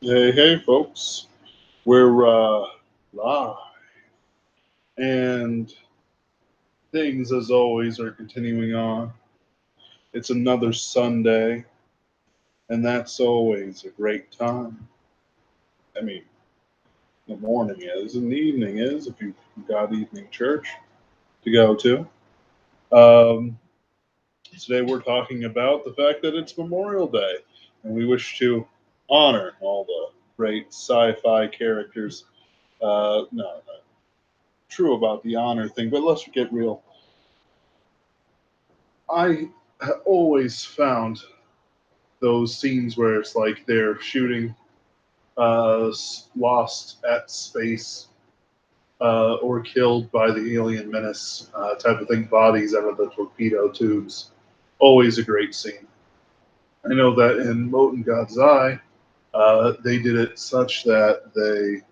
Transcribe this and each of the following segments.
Hey, hey, folks. We're live, and things, as always, are continuing on. It's another Sunday, and that's always a great time. I mean, the morning is, and the evening is, if you've got evening church to go to. Um, Today, we're talking about the fact that it's Memorial Day, and we wish to honor all the great sci fi characters. No, true about the honor thing, but let's get real. I always found those scenes where it's like they're shooting lost at space or killed by the alien menace type of thing, bodies out of the torpedo tubes. Always a great scene. I know that in Moten God's Eye, they did it such that they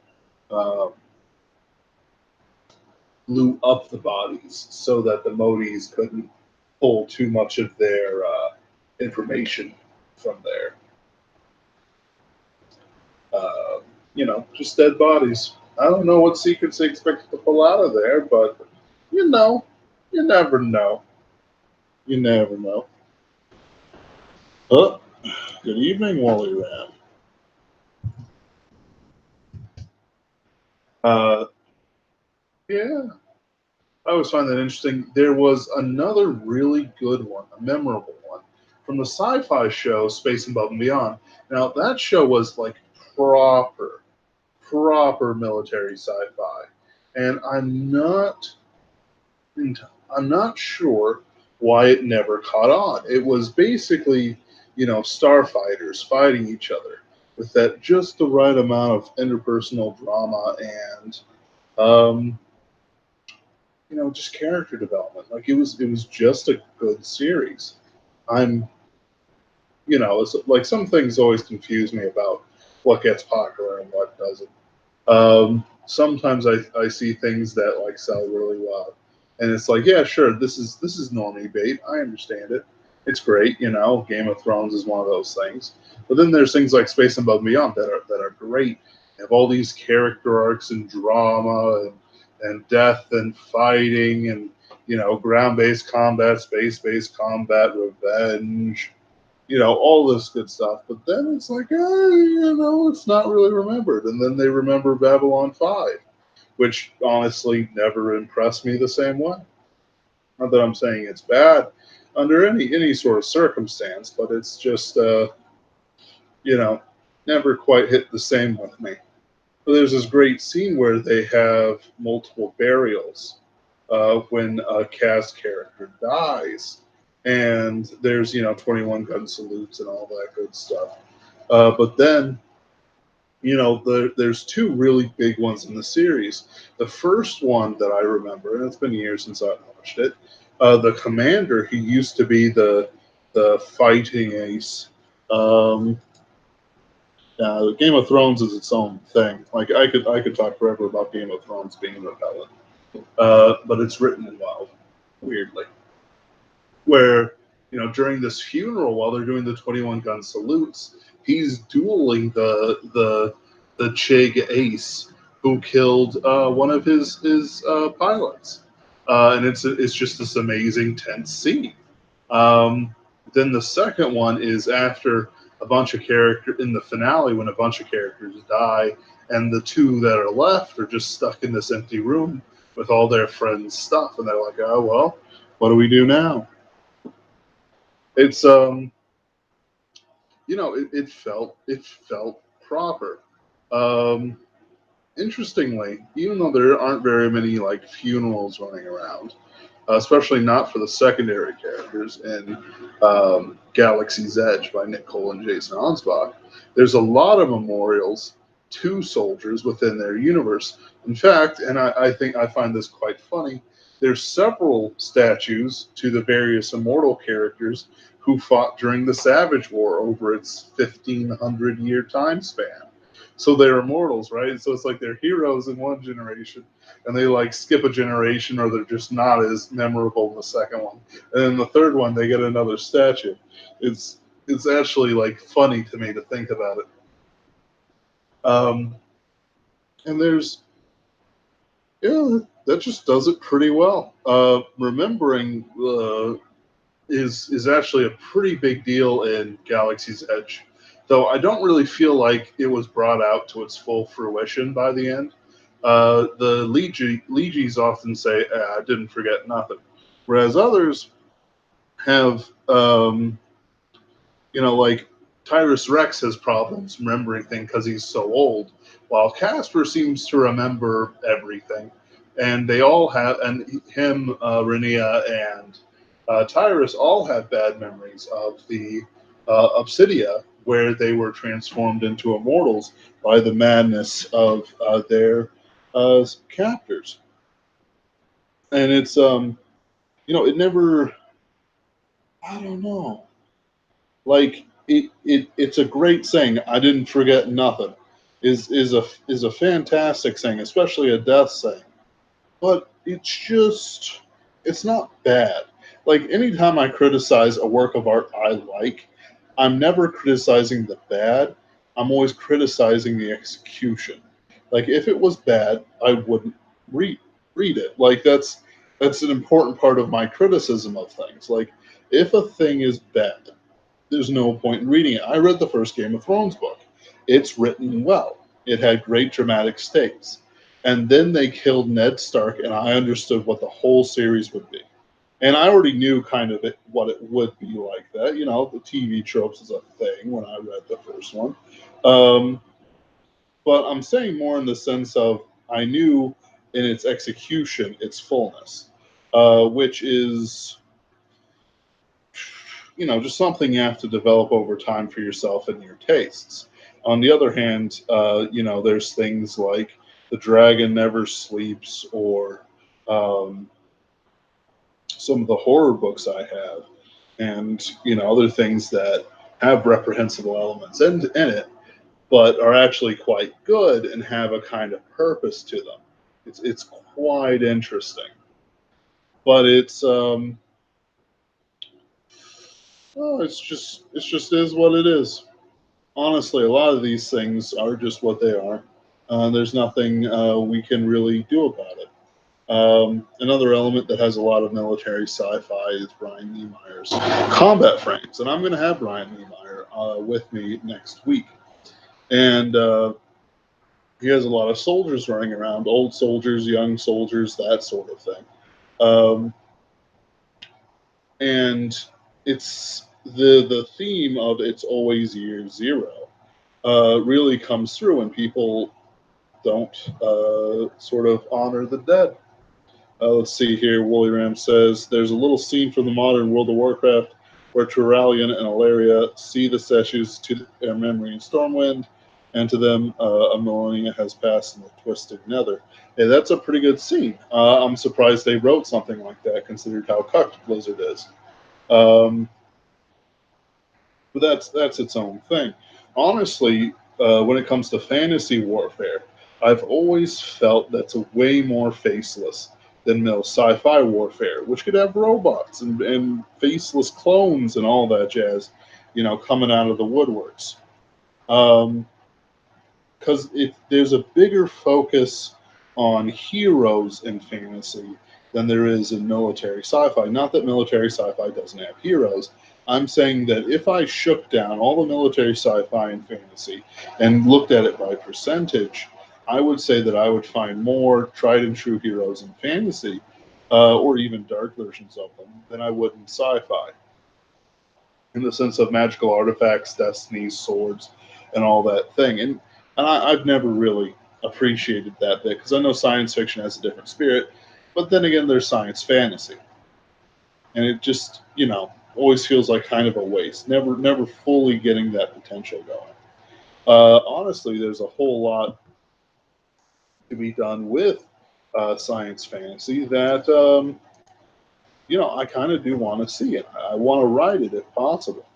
blew up the bodies so that the Modis couldn't pull too much of their information from there. Uh, just dead bodies. I don't know what secrets they expected to pull out of there, but you know, you never know. You never know. Oh, good evening, Wally Ram. Uh, yeah, I always find that interesting. There was another really good one, a memorable one, from the sci-fi show Space Above and Beyond. Now that show was like proper, proper military sci-fi, and I'm not sure why it never caught on. It was basically, starfighters fighting each other with that just the right amount of interpersonal drama and, um, just character development. Like it was just a good series. I'm, it's like some things always confuse me about what gets popular and what doesn't. Sometimes I see things that like sell really well, and it's like, yeah, sure, this is normie bait. I understand it. It's great, Game of Thrones is one of those things. But then there's things like Space and Above and Beyond that are great. They have all these character arcs and drama and death and fighting and ground based combat, space based combat, revenge, all this good stuff. But then it's like, it's not really remembered. And then they remember Babylon 5, which honestly never impressed me the same way. Not that I'm saying it's bad under any sort of circumstance, but it's just, you know, never quite hit the same with me. But there's this great scene where they have multiple burials when a cast character dies. And there's, 21 gun salutes and all that good stuff. But then, there's two really big ones in the series. The first one that I remember, and it's been years since I've watched it, the commander, he used to be the fighting ace. Um, Game of Thrones is its own thing. Like I could talk forever about Game of Thrones being repellent, but it's written well, weirdly. Where during this funeral, while they're doing the 21 gun salutes, he's dueling the Chig Ace who killed one of his pilots, and it's just this amazing tense scene. Um, then the second one is after a bunch of characters in the finale when a bunch of characters die, and the two that are left are just stuck in this empty room with all their friends' stuff, and they're like, "Oh well, what do we do now?" It's it felt proper. Um, Interestingly, even though there aren't very many like funerals running around, especially not for the secondary characters in Galaxy's Edge by Nick Cole and Jason Ansbach. There's a lot of memorials to soldiers within their universe. In fact, and I think I find this quite funny, there's several statues to the various immortal characters who fought during the Savage War over its 1,500-year time span. So they're immortals, right? So it's like they're heroes in one generation, and they like skip a generation, or they're just not as memorable in the second one. And then the third one, they get another statue. It's actually like funny to me to think about it. Um, and there's, yeah, that just does it pretty well. Remembering is actually a pretty big deal in Galaxy's Edge, though I don't really feel like it was brought out to its full fruition by the end. The Legis often say, "I didn't forget nothing," whereas others have, like Tyrus Rex has problems remembering things because he's so old, while Casper seems to remember everything. And they all have, and him, Renia, and Tyrus all have bad memories of the Obsidia, where they were transformed into immortals by the madness of their captors. And it's, it never, I don't know. Like it's a great saying. I didn't forget nothing. Is a fantastic saying, especially a death saying. But it's not bad. Like anytime I criticize a work of art I like, I'm never criticizing the bad. I'm always criticizing the execution. Like if it was bad, I wouldn't read read it. Like that's an important part of my criticism of things. Like if a thing is bad, there's no point in reading it. I read the first Game of Thrones book. It's written well. It had great dramatic stakes. And then they killed Ned Stark, and I understood what the whole series would be. And I already knew kind of what it would be like that. The TV tropes is a thing when I read the first one. Um, but I'm saying more in the sense of I knew in its execution its fullness, which is just something you have to develop over time for yourself and your tastes. On the other hand, there's things like The Dragon Never Sleeps or um, some of the horror books I have, and, other things that have reprehensible elements in it, but are actually quite good and have a kind of purpose to them. It's quite interesting. But it's just is what it is. Honestly, a lot of these things are just what they are. There's nothing we can really do about it. Another element that has a lot of military sci-fi is Brian Niemeyer's combat frames, and I'm going to have Brian Niemeyer with me next week. And he has a lot of soldiers running around, old soldiers, young soldiers, that sort of thing. Um, and it's the theme of "It's Always Year Zero" really comes through when people don't sort of honor the dead. Let's see here. Woolly Ram says there's a little scene from the modern World of Warcraft where Turalian and Alaria see the Seshus to their memory in Stormwind, and to them a millennia has passed in the Twisted Nether. Hey, that's a pretty good scene. I'm surprised they wrote something like that, considered how cucked Blizzard is. Um, but that's its own thing. Honestly, when it comes to fantasy warfare, I've always felt that's a way more faceless than Mil-sci-fi warfare, which could have robots and faceless clones and all that jazz, coming out of the woodworks. Um, because there's a bigger focus on heroes in fantasy than there is in military sci-fi. Not that military sci-fi doesn't have heroes. I'm saying that if I shook down all the military sci-fi and fantasy and looked at it by percentage, I would say that I would find more tried and true heroes in fantasy, or even dark versions of them, than I would in sci-fi. In the sense of magical artifacts, destinies, swords, and all that thing. And I've never really appreciated that bit because I know science fiction has a different spirit, but then again, there's science fantasy, and it just always feels like kind of a waste. Never fully getting that potential going. Honestly, there's a whole lot to be done with science fantasy that I kind of do want to see it. I want to write it if possible.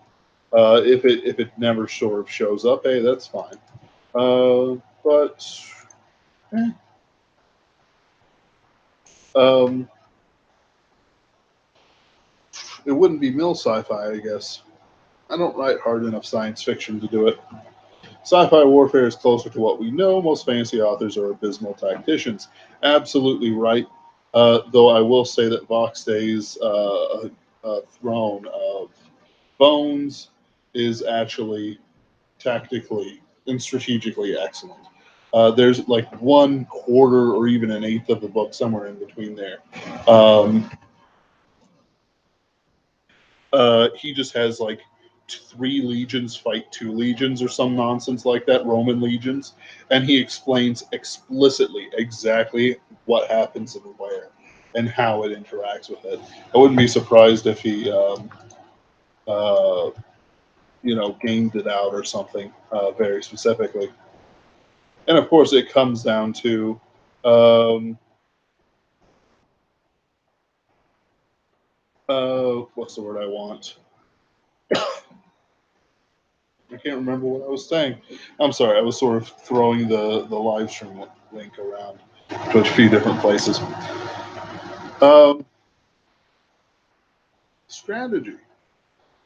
If it never sort of shows up, hey, that's fine. But eh, um, it wouldn't be Mil-sci-fi, I guess. I don't write hard enough science fiction to do it. Sci-fi warfare is closer to what we know. Most fantasy authors are abysmal tacticians. Absolutely right. Though I will say that Vox Day's Throne of Bones is actually tactically and strategically excellent. There's like one quarter or even an eighth of the book somewhere in between there. Um, he just has like three legions fight two legions or some nonsense like that, Roman legions, and he explains explicitly exactly what happens and where and how it interacts with it. I wouldn't be surprised if he, uh, gamed it out or something very specifically. And of course, it comes down to um, what's the word I want? I can't remember what I was saying. I'm sorry. I was sort of throwing the live stream link around to a few different places. Um, Strategy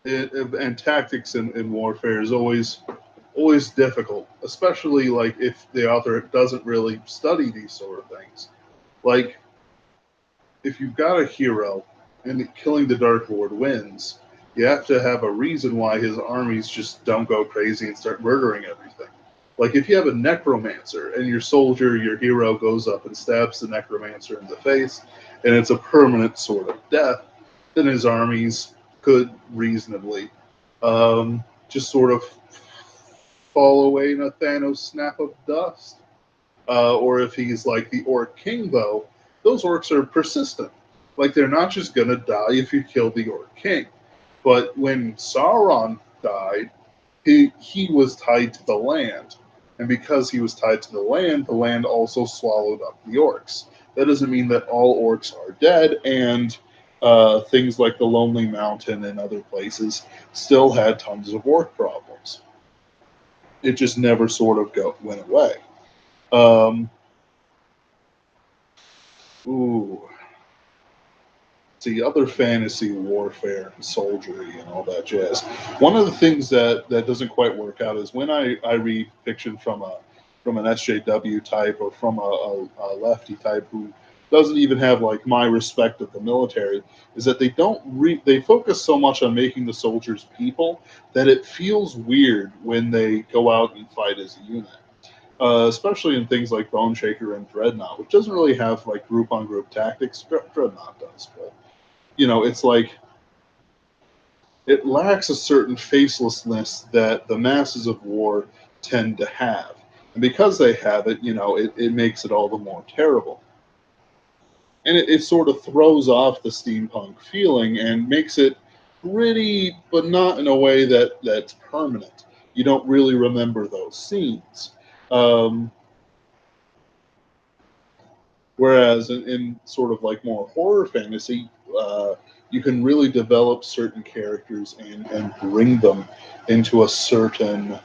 and tactics in warfare is always difficult, especially like if the author doesn't really study these sort of things. Like if you've got a hero and killing the Dark Lord wins, you have to have a reason why his armies just don't go crazy and start murdering everything. Like if you have a necromancer and your hero goes up and stabs the necromancer in the face, and it's a permanent sort of death, then his armies could reasonably just sort of fall away in a Thanos snap of dust. Or if he's like the Orc King, though, those orcs are persistent. Like they're not just gonna die if you kill the Orc King. But when Sauron died, he was tied to the land, and because he was tied to the land also swallowed up the orcs. That doesn't mean that all orcs are dead, and things like the Lonely Mountain and other places still had tons of orc problems. It just never sort of went away. Um, ooh, see other fantasy warfare and soldiery and all that jazz. One of the things that doesn't quite work out is when I read fiction from an SJW type or from a lefty type who doesn't even have like my respect of the military, is that they focus so much on making the soldiers people that it feels weird when they go out and fight as a unit. Especially in things like Bone Shaker and Dreadnought, which doesn't really have like group on group tactics. Dreadnought does, but it's like it lacks a certain facelessness that the masses of war tend to have. And because they have it, it makes it all the more terrible. And it sort of throws off the steampunk feeling and makes it pretty, but not in a way that's permanent. You don't really remember those scenes. Um, Whereas in sort of like more horror fantasy, you can really develop certain characters and bring them into a certain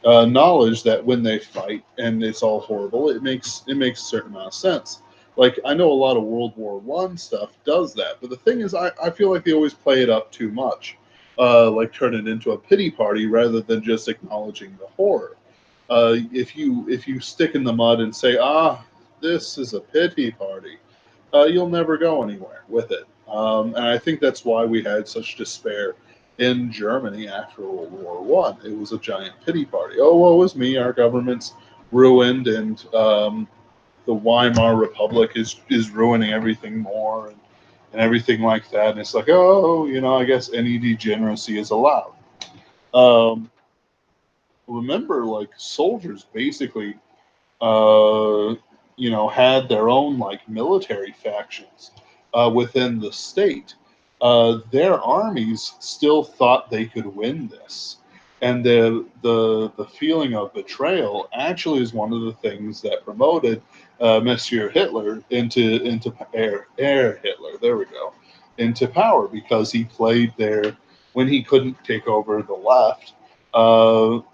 knowledge that when they fight and it's all horrible, it makes a certain amount of sense. Like I know a lot of World War I stuff does that, but the thing is, I feel like they always play it up too much, like turn it into a pity party rather than just acknowledging the horror. If you stick in the mud and say, this is a pity party, you'll never go anywhere with it. And I think that's why we had such despair in Germany after World War One. It was a giant pity party. Oh, woe is me! Our government's ruined, and the Weimar Republic is ruining everything more, and everything like that. And it's like, oh, I guess any degeneracy is allowed. Um, Remember, like soldiers basically had their own like military factions within the state. Their armies still thought they could win this, and the feeling of betrayal actually is one of the things that promoted Monsieur Hitler into Air Hitler. There we go, into power because he played there when he couldn't take over the left.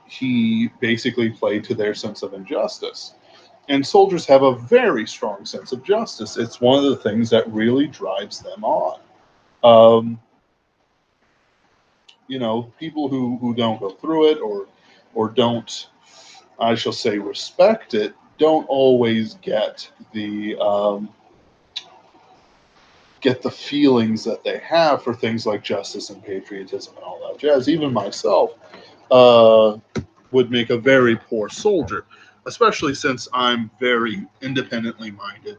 He basically played to their sense of injustice, and soldiers have a very strong sense of justice. It's one of the things that really drives them on. Um, People who don't go through it or don't I shall say, respect it, don't always get the feelings that they have for things like justice and patriotism and all that jazz. Even myself uh, would make a very poor soldier, especially since I'm very independently minded,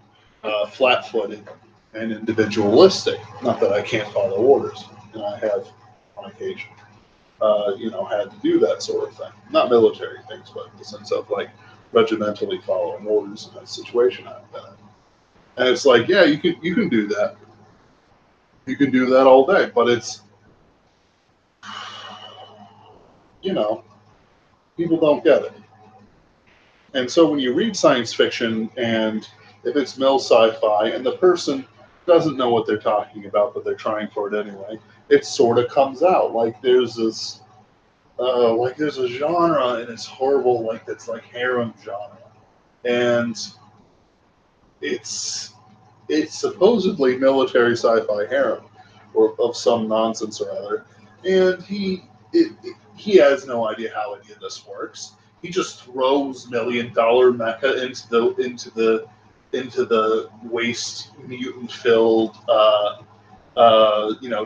flat footed, and individualistic. Not that I can't follow orders, and I have on occasion, had to do that sort of thing. Not military things, but in the sense of like regimentally following orders in that situation I've been in. And it's like, yeah, you can do that. You can do that all day, but it's you know people don't get it. And so when you read science fiction, and if it's Mil-sci-fi, and the person doesn't know what they're talking about, but they're trying for it anyway, it sort of comes out like there's a genre, and it's horrible, like it's like harem genre, and it's it's supposedly military sci-fi harem, or of some nonsense or other, and he has no idea how any of this works. He just throws $1 million mecha into the waste mutant filled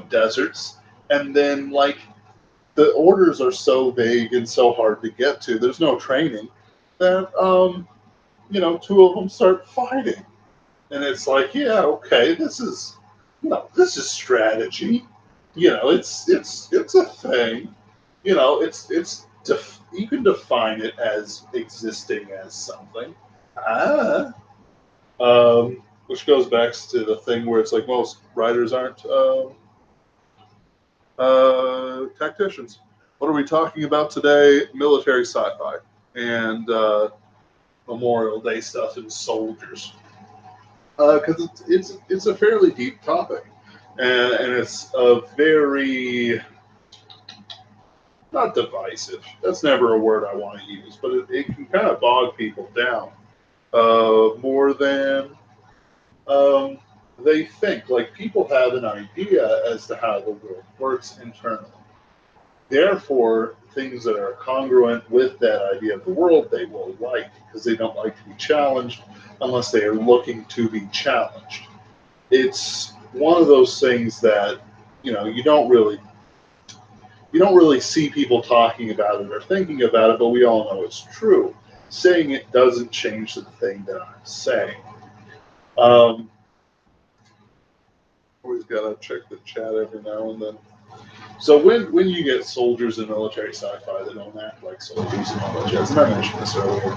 deserts, and then like the orders are so vague and so hard to get to. There's no training that two of them start fighting, and it's like, yeah, okay, this is strategy. It's a thing. You can define it as existing as something. Ah, which goes back to the thing where it's like most writers aren't tacticians. What are we talking about today? Military sci-fi and Memorial Day stuff and soldiers, because it's a fairly deep topic, and it's a very not divisive. That's never a word I want to use, but it can kind of bog people down more than um, they think. Like people have an idea as to how the world works internally. Therefore, things that are congruent with that idea of the world, they will like because they don't like to be challenged unless they are looking to be challenged. It's one of those things that you don't really see people talking about it or thinking about it, but we all know it's true. Saying it doesn't change the thing that I'm saying. Um, Always gotta check the chat every now and then. So when you get soldiers in military sci-fi that don't act like soldiers and all that jazz, and I mentioned this earlier,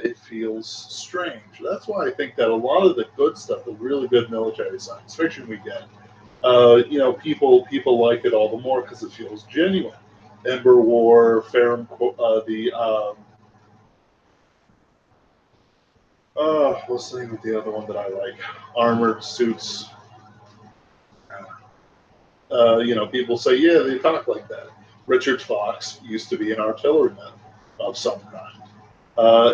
it feels strange. That's why I think that a lot of the good stuff, the really good military science fiction we get, people like it all the more because it feels genuine. Ember War, Ferrum, what's the name of the other one that I like? Armored Suits. People say, yeah, they talk like that. Richard Fox used to be an artilleryman of some kind,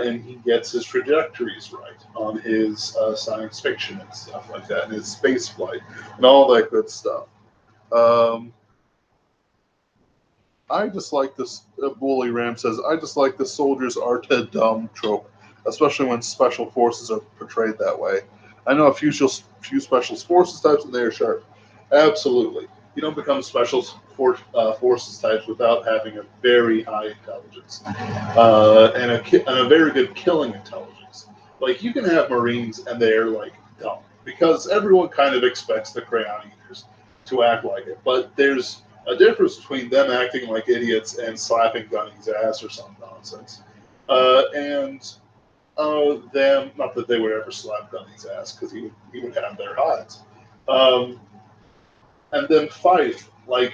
and he gets his trajectories right on his science fiction and stuff like that, and his space flight and all that good stuff. Um, I just like this. Bully Ram says, I just like the soldiers are to dumb trope, especially when special forces are portrayed that way. I know a few special forces types, and they are sharp. Absolutely. You don't become forces types without having a very high intelligence and a very good killing intelligence. Like, you can have Marines, and they're, like, dumb, because everyone kind of expects the Crayon Eaters to act like it. But there's a difference between them acting like idiots and slapping Gunny's ass or some nonsense. And them, not that they would ever slap Gunny's ass, because he would have their hides. Um, and then fight. Like,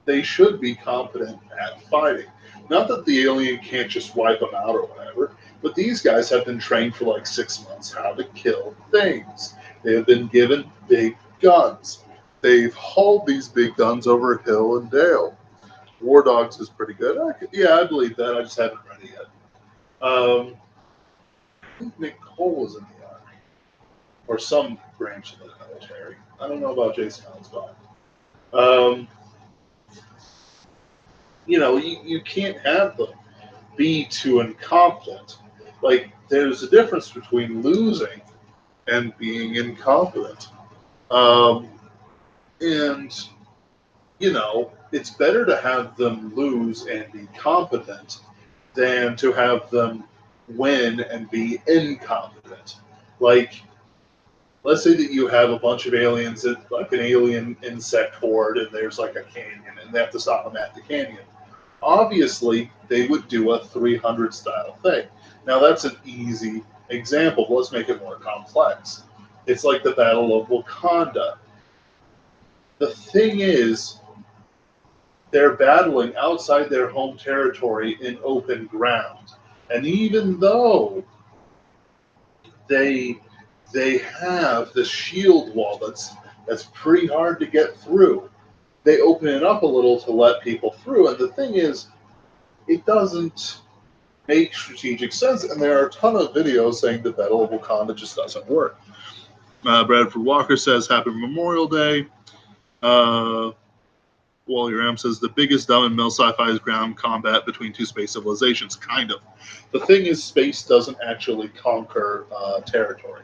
they should be competent at fighting. Not that the alien can't just wipe them out or whatever, but these guys have been trained for like 6 months how to kill things. They have been given big guns. They've hauled these big guns over hill and dale. War Dogs is pretty good. I believe that. I just haven't read it yet. I think Nick Cole is in the army or some branch of the military. I don't know about Jason Osborne. Um, you can't have them be too incompetent. Like, there's a difference between losing and being incompetent. Um, and, it's better to have them lose and be competent than to have them win and be incompetent. Like, let's say that you have a bunch of aliens, like an alien insect horde, and there's like a canyon, and they have to stop them at the canyon. Obviously, they would do a 300 style thing. Now, that's an easy example, but let's make it more complex. It's like the Battle of Wakanda. The thing is, they're battling outside their home territory in open ground. And even though they they have the shield wall that's pretty hard to get through, they open it up a little to let people through. And the thing is, it doesn't make strategic sense. And there are a ton of videos saying the Battle of Wakanda just doesn't work. Bradford Walker says, Happy Memorial Day. Wally Ram says, the biggest dumb in Mil-sci-fi is ground combat between two space civilizations. Kind of. The thing is, space doesn't actually conquer territory.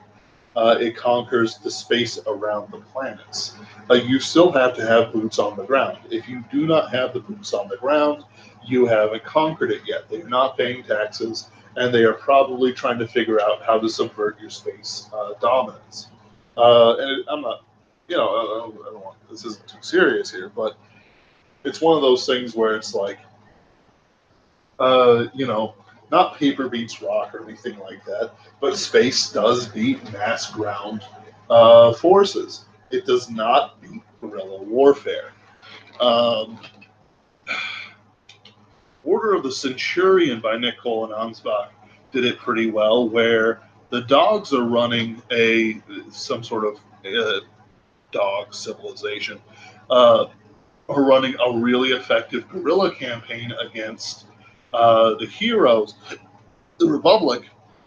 It conquers the space around the planets. You still have to have boots on the ground. If you do not have the boots on the ground, you haven't conquered it yet. They're not paying taxes, and they are probably trying to figure out how to subvert your space dominance. I'm not, I don't want, this isn't too serious here, but it's one of those things where it's like, not paper beats rock or anything like that, but space does beat mass ground forces. It does not beat guerrilla warfare. Um, Order of the Centurion by Nick Cole and Ansbach did it pretty well, where the dogs are running some sort of dog civilization, are running a really effective guerrilla campaign against the heroes, the Republic,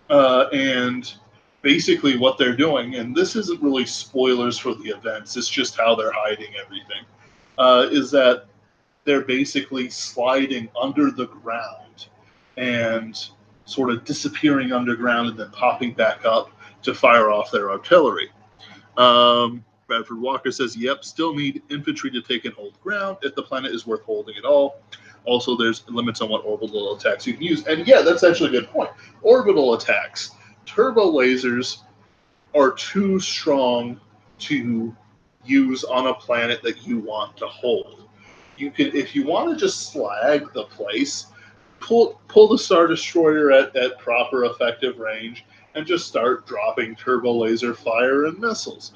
and basically what they're doing, and this isn't really spoilers for the events, it's just how they're hiding everything, is that they're basically sliding under the ground and sort of disappearing underground and then popping back up to fire off their artillery. Bradford Walker says, yep, still need infantry to take and hold ground if the planet is worth holding at all. Also, there's limits on what orbital attacks you can use. And yeah, that's actually a good point. Orbital attacks. Turbo lasers are too strong to use on a planet that you want to hold. You can, if you want to just slag the place, pull the Star Destroyer at proper effective range and just start dropping turbo laser fire and missiles.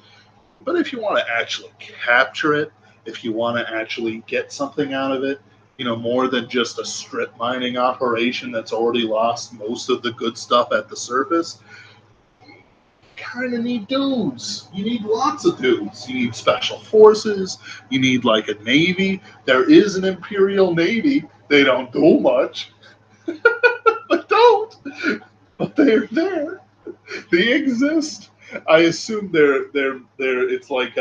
But if you want to actually capture it, if you want to actually get something out of it, more than just a strip mining operation that's already lost most of the good stuff at the surface, you kind of need dudes. You need lots of dudes. You need special forces. You need like a navy. There is an Imperial Navy. They don't do much. They don't. But they're there. They exist. I assume they're it's like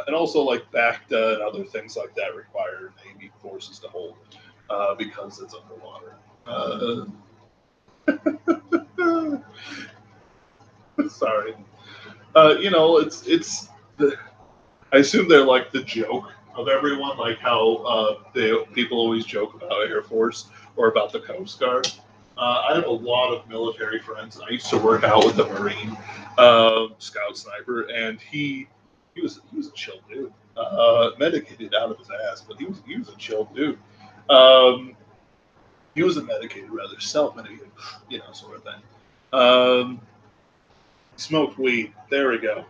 and also like BACTA and other things like that require Navy forces to hold because it's underwater. Sorry. It's I assume they're like the joke of everyone, like how people always joke about Air Force or about the Coast Guard. I have a lot of military friends. I used to work out with a Marine scout sniper, and he was a chill dude. Medicated out of his ass, but he was a chill dude. Um, he wasn't medicated, rather self-medicated, sort of thing. Smoked weed. There we go.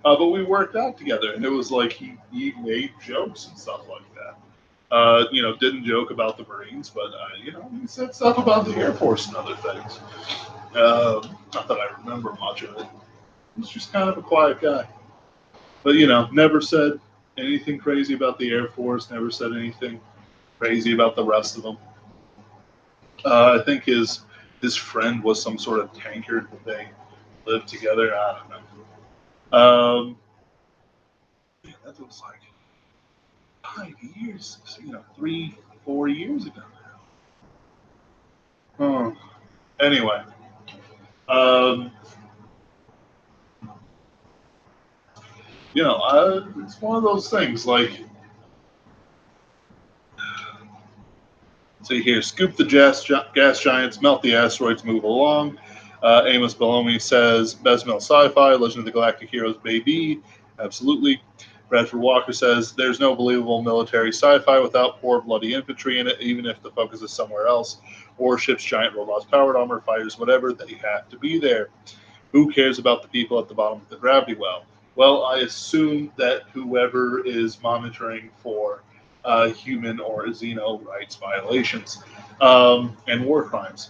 But we worked out together, and it was like he made jokes and stuff like that. Didn't joke about the Marines, but he said stuff about the Air Force and other things. Not that I remember much of it. He's just kind of a quiet guy. But never said anything crazy about the Air Force. Never said anything crazy about the rest of them. I think his friend was some sort of tankard that they lived together. I don't know. That was like 5 years, 3, 4 years ago now. Oh. Anyway, um, it's one of those things. Like, see here, scoop the gas giants, melt the asteroids, move along. Amos Belomi says, best Mil-sci-fi, Legend of the Galactic Heroes, baby. Absolutely. Bradford Walker says, there's no believable military sci-fi without poor bloody infantry in it, even if the focus is somewhere else. Warships, giant robots, powered armor, fighters, whatever, they have to be there. Who cares about the people at the bottom of the gravity well? Well, I assume that whoever is monitoring for human or xeno rights violations and war crimes.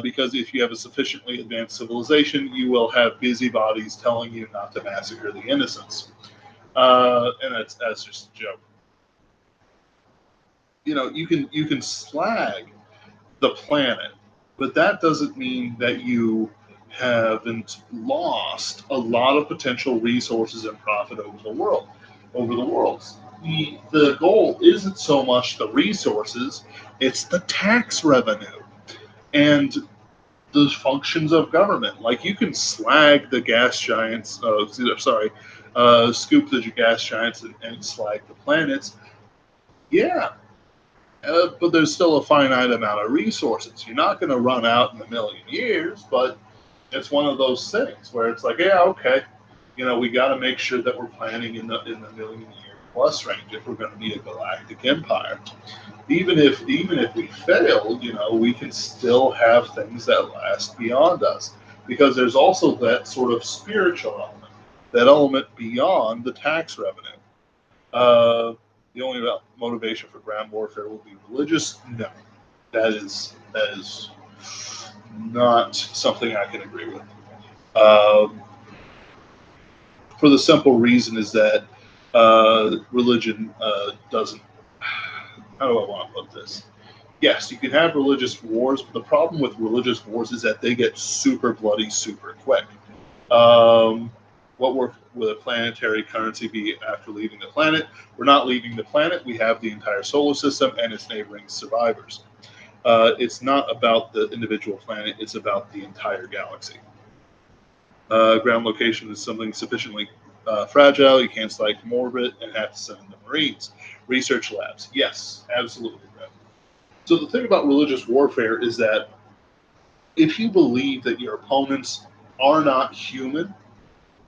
Because if you have a sufficiently advanced civilization, you will have busybodies telling you not to massacre the innocents. And that's just a joke. You can slag the planet, but that doesn't mean that you haven't lost a lot of potential resources and profit over the world. Over the worlds, the goal isn't so much the resources; it's the tax revenue and the functions of government. Like, you can slag the gas giants. Scoop the gas giants and slag the planets. Yeah, but there's still a finite amount of resources. You're not going to run out in a million years, but it's one of those things where it's like, yeah, okay, we got to make sure that we're planning in the million year plus range if we're going to be a galactic empire. Even if we fail, we can still have things that last beyond us, because there's also that sort of spiritual element, that element beyond the tax revenue. The only motivation for ground warfare will be religious. No, that is not something I can agree with. For the simple reason is that religion doesn't. How do I want to put this? Yes, you can have religious wars, but the problem with religious wars is that they get super bloody super quick. What will a planetary currency be after leaving the planet? We're not leaving the planet. We have the entire solar system and its neighboring survivors. It's not about the individual planet. It's about the entire galaxy. Ground location is something sufficiently fragile. You can't select from orbit and have to send in the Marines. Research labs. Yes, absolutely. So the thing about religious warfare is that if you believe that your opponents are not human,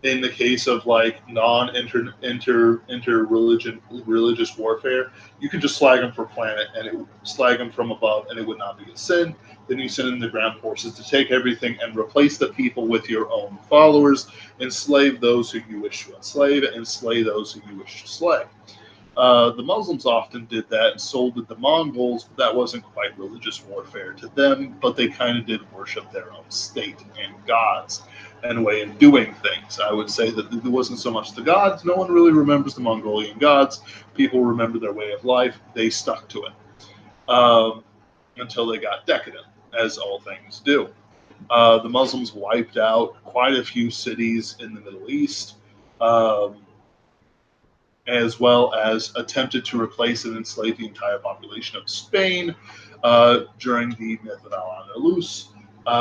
in the case of like religious warfare, you can just slag them for planet and slag them from above, and it would not be a sin. Then you send in the ground forces to take everything and replace the people with your own followers, enslave those who you wish to enslave, and slay those who you wish to slay. The Muslims often did that, and so did the Mongols, but that wasn't quite religious warfare to them, but they kind of did worship their own state and gods and a way of doing things. I would say that it wasn't so much the gods. No one really remembers the Mongolian gods. People remember their way of life. They stuck to it until they got decadent, as all things do. The Muslims wiped out quite a few cities in the Middle East. As well as attempted to replace and enslave the entire population of Spain during the Myth of Al-Andalus,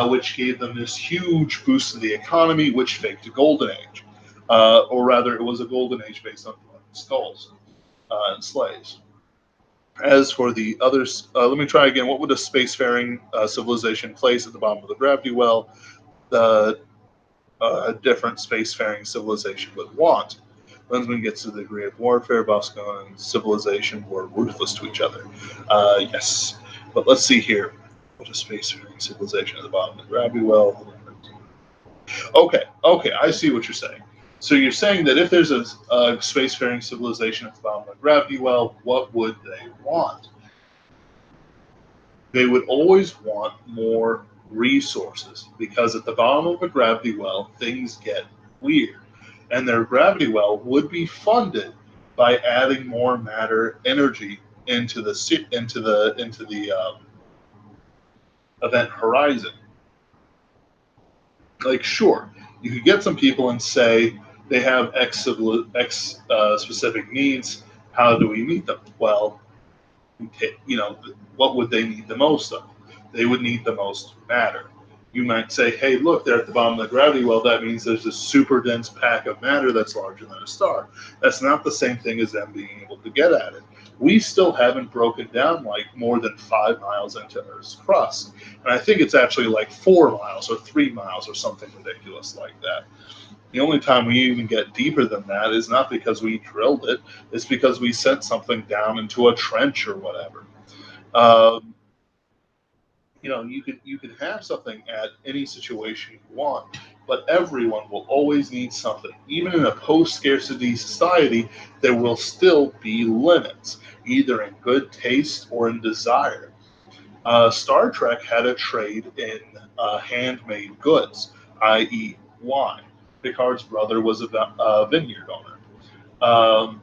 which gave them this huge boost to the economy, which faked a golden age. Or rather, it was a golden age based on skulls and slaves. As for the others, let me try again. What would a spacefaring civilization place at the bottom of the gravity well? A different spacefaring civilization would want. Lensman gets to the degree of warfare, Bosco and civilization were ruthless to each other. Yes. But let's see here. What a spacefaring civilization at the bottom of the gravity well. Okay, I see what you're saying. So you're saying that if there's a spacefaring civilization at the bottom of the gravity well, what would they want? They would always want more resources, because at the bottom of a gravity well, things get weird. And their gravity well would be funded by adding more matter energy into the event horizon. Like, sure, you could get some people and say they have X specific needs. How do we meet them? Well, you know, what would they need the most of? They would need the most matter. You might say, hey, look, they're at the bottom of the gravity well. That means there's a super dense pack of matter that's larger than a star. That's not the same thing as them being able to get at it. We still haven't broken down like more than 5 miles into Earth's crust. And I think it's actually like 4 miles or 3 miles or something ridiculous like that. The only time we even get deeper than that is not because we drilled it, it's because we sent something down into a trench or whatever. Um, you could have something at any situation you want, but everyone will always need something. Even in a post-scarcity society, there will still be limits, either in good taste or in desire. Star Trek had a trade in handmade goods, i.e., wine. Picard's brother was a vineyard owner. Um,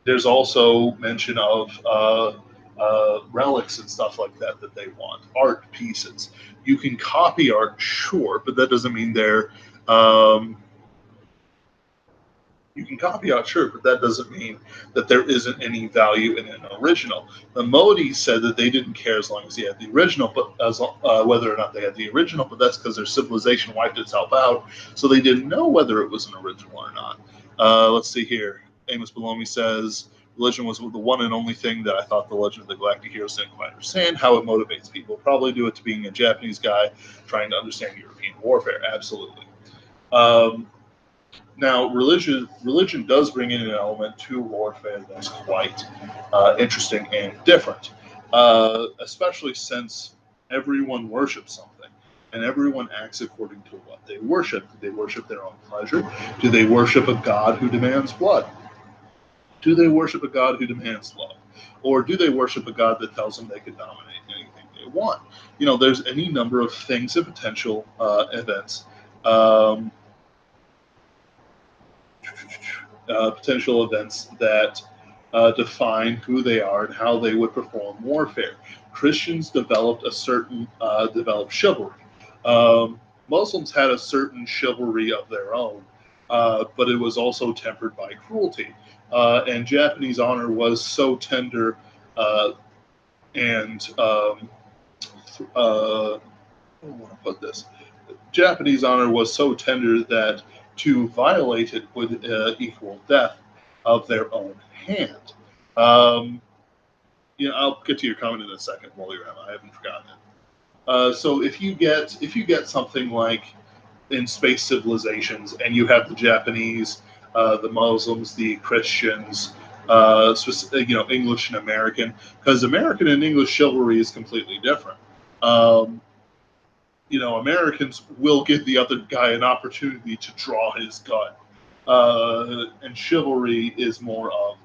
there's also mention of relics and stuff like that that they want, art pieces. You can copy art, sure, but that doesn't mean they're. Um, you can copy art, sure, but that doesn't mean that there isn't any value in an original. The Modi said that they didn't care as long as he had the original, but whether or not they had the original, but that's because their civilization wiped itself out, so they didn't know whether it was an original or not. Let's see here. Amos Belomi says, religion was the one and only thing that I thought the Legend of the Galactic Heroes didn't quite understand, how it motivates people. Probably due it to being a Japanese guy trying to understand European warfare. Absolutely. Um, Now, religion does bring in an element to warfare that's quite interesting and different, especially since everyone worships something and everyone acts according to what they worship. Do they worship their own pleasure? Do they worship a god who demands blood? Do they worship a god who demands love? Or do they worship a god that tells them they can dominate anything they want? There's any number of things and potential events. Um, Potential events that define who they are and how they would perform warfare. Christians developed chivalry. Muslims had a certain chivalry of their own, but it was also tempered by cruelty. And Japanese honor was so tender uh, and I don't want to put this. Japanese honor was so tender that to violate it would equal death of their own hand. Um, I'll get to your comment in a second, Wally Ram. I haven't forgotten it. So if you get something like in space civilizations, and you have the Japanese, the Muslims, the Christians, English and American, because American and English chivalry is completely different. Um, Americans will give the other guy an opportunity to draw his gun. And chivalry is more of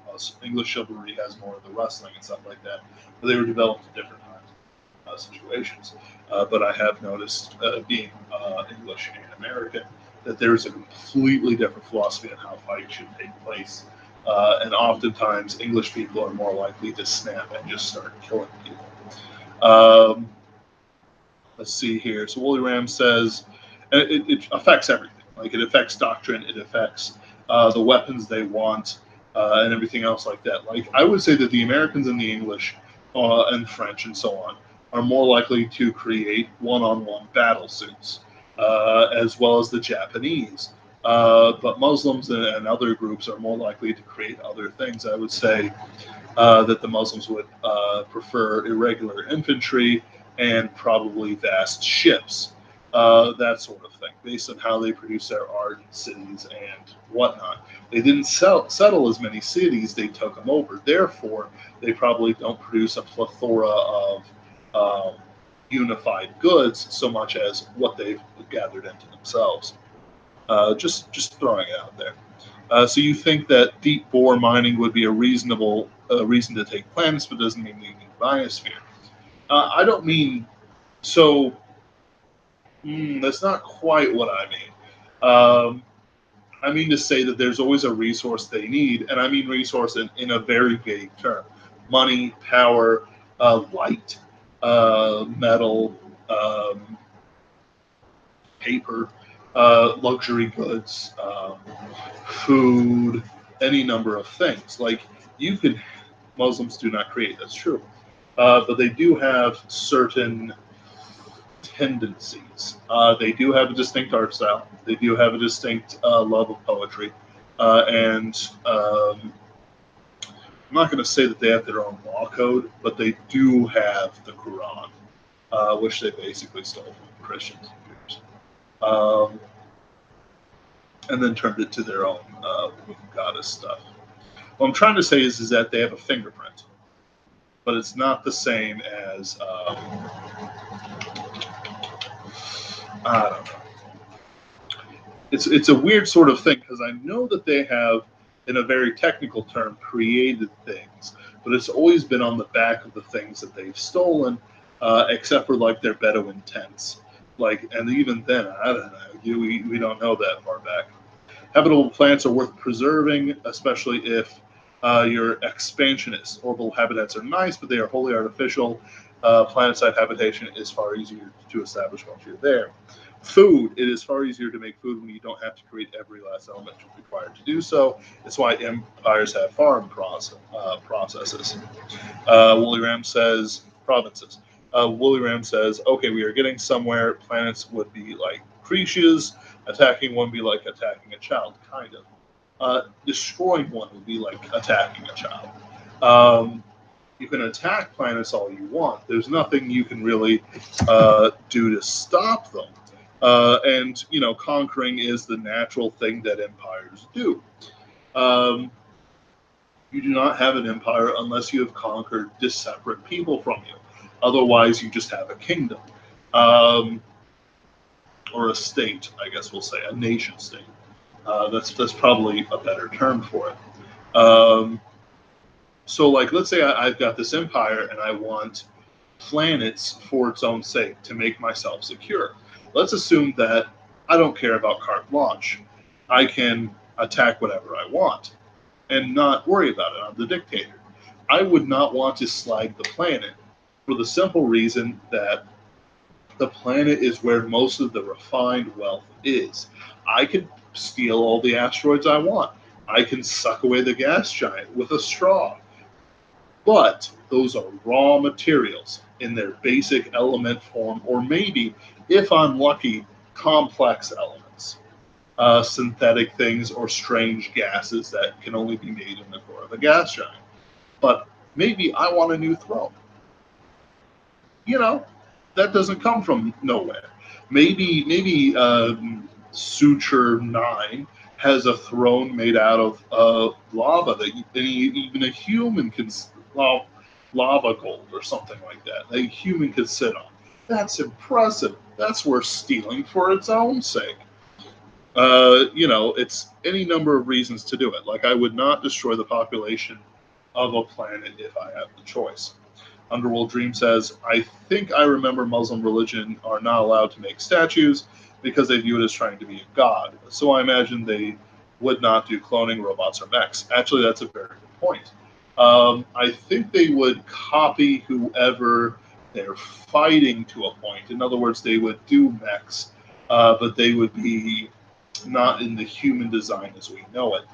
English chivalry has more of the wrestling and stuff like that. But they were developed at different times, situations. But I have noticed, being English and American, that there is a completely different philosophy on how fighting should take place. And oftentimes, English people are more likely to snap and just start killing people. Um, let's see here. So Wooly Ram says it affects everything. Like it affects doctrine, it affects the weapons they want, and everything else like that. Like I would say that the Americans and the English and French and so on are more likely to create one-on-one battle suits, as well as the Japanese. But Muslims and other groups are more likely to create other things. I would say that the Muslims would prefer irregular infantry and probably vast ships, that sort of thing, based on how they produce their art in cities and whatnot. They didn't settle as many cities, they took them over. Therefore, they probably don't produce a plethora of unified goods so much as what they've gathered into themselves. Just throwing it out there. So you think that deep bore mining would be a reasonable reason to take planets, but doesn't mean you need biosphere. I don't mean so. That's not quite what I mean. I mean to say that there's always a resource they need, and I mean resource in a very vague term: money, power, light, metal, paper, luxury goods, food, any number of things. Like You can Muslims do not create. That's true, but they do have certain tendencies. They do have a distinct art style. They do have a distinct love of poetry, and I'm not going to say that they have their own law code, but they do have the Quran, which they basically stole from Christians and Jews, and then turned it to their own goddess stuff. What I'm trying to say is that they have a fingerprint, but it's not the same as I don't know. It's a weird sort of thing because I know that they have, in a very technical term, created things, but it's always been on the back of the things that they've stolen, except for like their Bedouin tents. Like, and even then, I don't know. We don't know that far back. Habitable plants are worth preserving, especially if you're expansionist. Orbital habitats are nice, but they are wholly artificial. Planet-side habitation is far easier to establish once you're there. Food. It is far easier to make food when you don't have to create every last element required to do so. It's why empires have farm processes. Woolly Ram says provinces. Woolly Ram says, okay, we are getting somewhere. Planets would be like creatures. Attacking one would be like attacking a child, kind of. Destroying one would be like attacking a child. You can attack planets all you want. There's nothing you can really do to stop them. And, conquering is the natural thing that empires do. You do not have an empire unless you have conquered separate people from you. Otherwise, you just have a kingdom. Or a state, I guess we'll say, a nation state. That's probably a better term for it. So, like, let's say I've got this empire and I want planets for its own sake to make myself secure. Let's assume that I don't care about carte blanche. I can attack whatever I want and not worry about it. I'm the dictator. I would not want to slag the planet for the simple reason that the planet is where most of the refined wealth is. I can steal all the asteroids I want. I can suck away the gas giant with a straw. But those are raw materials in their basic element form, or maybe, if I'm lucky, complex elements, synthetic things, or strange gases that can only be made in the core of a gas giant. But maybe I want a new throne. That doesn't come from nowhere. Maybe Suture 9 has a throne made out of lava that even a human can, well, lava gold or something like that a human could sit on. That's impressive. That's worth stealing for its own sake. It's any number of reasons to do it. Like, I would not destroy the population of a planet if I have the choice. Underworld Dream says, I think I remember Muslim religion are not allowed to make statues because they view it as trying to be a god. So I imagine they would not do cloning robots or mechs. Actually, that's a very good point. I think they would copy whoever they're fighting to a point. In other words, they would do mechs, but they would be not in the human design as we know it.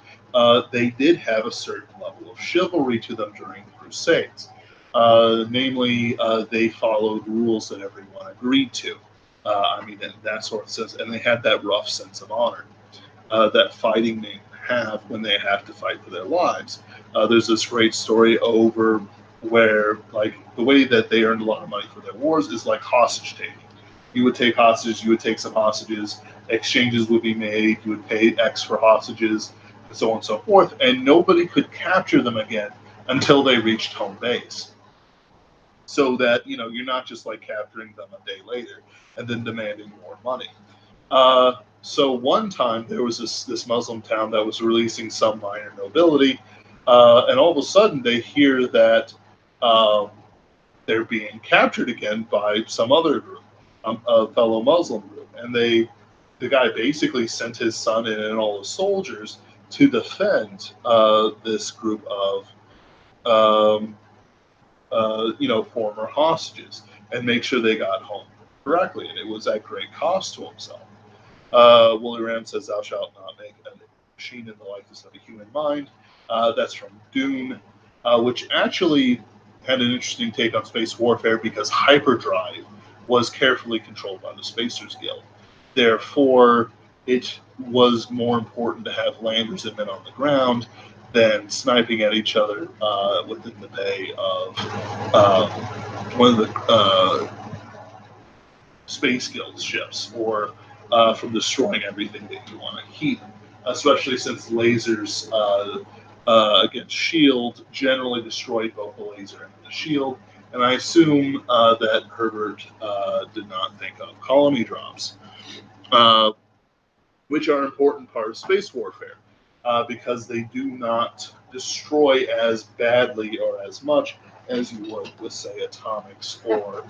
They did have a certain level of chivalry to them during the Crusades. Namely, they followed rules that everyone agreed to. In that sort of sense, and they had that rough sense of honor that fighting men have when they have to fight for their lives. There's this great story over where, like, the way that they earned a lot of money for their wars is like hostage taking. You would take hostages, you would take some hostages, exchanges would be made, you would pay X for hostages, and so on and so forth, and nobody could capture them again until they reached home base. So that, you're not just like capturing them a day later and then demanding more money. So one time there was this Muslim town that was releasing some minor nobility, and all of a sudden they hear that they're being captured again by some other group, a fellow Muslim group, and the guy basically sent his son and all the soldiers to defend this group of former hostages and make sure they got home correctly, and it was at great cost to himself. Woolly Ram says, "Thou shalt not make a machine in the likeness of a human mind." That's from Dune. which actually had an interesting take on space warfare because hyperdrive was carefully controlled by the Spacers Guild. Therefore, it was more important to have landers and men on the ground than sniping at each other within the bay of uh, one of the Space Guild ships, or from destroying everything that you want to keep, especially since lasers against shield generally destroy both the laser and the shield. And I assume that Herbert did not think of colony drops, uh, which are an important part of space warfare because they do not destroy as badly or as much as you would with, say, atomics or